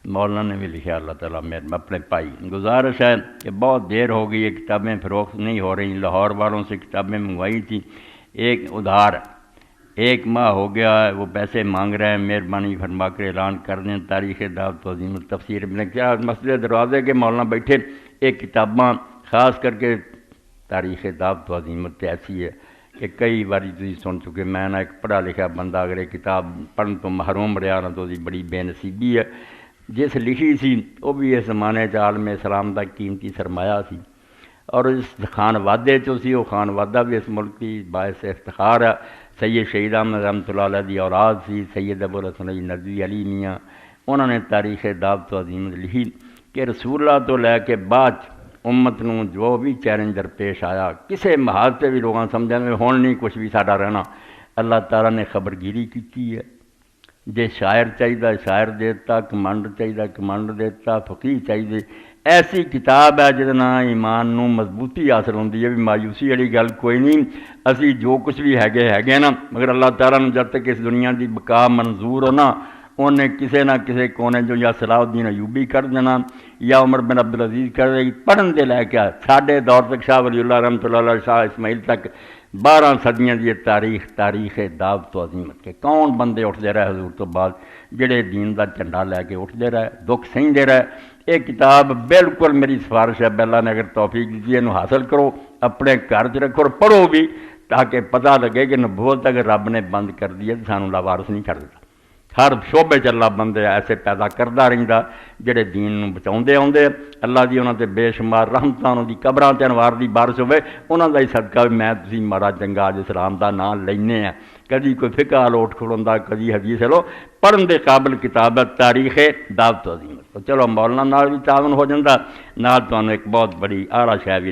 مولانا نے بھی لکھا، اللہ تعالیٰ میرے اپنے پائی. گزارش ہے کہ بہت دیر ہو گئی، یہ کتابیں فروخت نہیں ہو رہی. لاہور والوں سے کتابیں منگوائی تھی، ایک ادھار 1 ماہ ہو گیا ہے، وہ پیسے مانگ رہے ہیں. مہربانی فرما کر اعلان کر دیں. تاریخ دعوت و عظیم تفسیر ابن کیا مسجد دروازے کے مولانا بیٹھے، ایک کتاباں خاص کر کے تاریخ دعوت و عظیمت ایسی ہے کہ کئی باری تھی سن چکے. میں نہ ایک پڑھا لکھا بندہ اگر ایک کتاب پڑھن تو محروم رہا نا تو بڑی بے نصیبی ہے. جس لکھی سی وہ بھی اس زمانے چ عالم اسلام کا قیمتی سرمایہ سی، اور اس خان وادے چو سی. وہ خان وادہ بھی اس ملک کی باعث افتخار ہے. سید شہید احمد رحمۃ اللہ علیہ دی اولاد سی سید ابوالحسن ندوی علی میاں. انہوں نے تاریخ دعوت و عظیمت لکھی کہ رسول اللہ تو لے کے بعد امت نو جو بھی چیلنج درپیش آیا، کسے محاذ سے بھی لوگاں سمجھیں ہون نہیں کچھ بھی ساڈا رہنا، اللہ تعالیٰ نے خبرگیری کی ہے. جے شاعر چاہیے شاعر دیتا، کمانڈ چاہیے کمانڈ دیتا، فقیہ چاہیے. ایسی کتاب ہے جہد نال ایمان نو مضبوطی حاصل ہوندی ہے. بھی مایوسی والی گل کوئی نہیں. اسی جو کچھ بھی ہے نا، مگر اللہ تعالیٰ نے جب تک اس دنیا دی بقا منظور ہو نا، انہیں کسے نہ کسے کونے جو یا صلاح الدین ایوبی کر دینا یا عمر بن عبدالعزیز کر دے. پڑھن دے لے کے ساڈے دور تک شاہ ولی اللہ رحمۃ اللہ علیہ، شاہ اسماعیل تک 12 صدیاں دی تاریخ دعوت و عظیمت کے کون بندے اٹھتے رہے حضور تو بعد، جڑے دین دا جھنڈا لے کے اٹھتے رہے، دکھ سہندے رہے. یہ کتاب بالکل میری سفارش ہے، اللہ نے اگر توفیق دی ہے حاصل کرو، اپنے گھر چ رکھو اور پڑھو بھی، تاکہ پتہ لگے کہ نبوت اگر رب نے بند کر دی ہے تو سانوں لاوارث نہیں چھڑ دیتا. ہر شعبے چ اللہ بندے ایسے پیدا کرتا رہتا جڑے دین نو بچاؤندے آؤندے. اللہ دی انہاں تے بے شمار رحمتاں، انہاں دی قبراں تے انوار دی بارش ہوے. انہاں دا ہی صدقہ میں تسی مارا چنگا اج اسلام دا نام لینے ہیں. کدی کوئی فقہ وال اٹھ کھڑوندا، کدی حدیث لو. پڑھن دے قابل کتاب ہے تاریخ دعوت و عظیمت. چلو مولانا نال بھی تعاون ہو جاتا، نال تانوں ایک بہت بڑی اعلیٰ شے بھی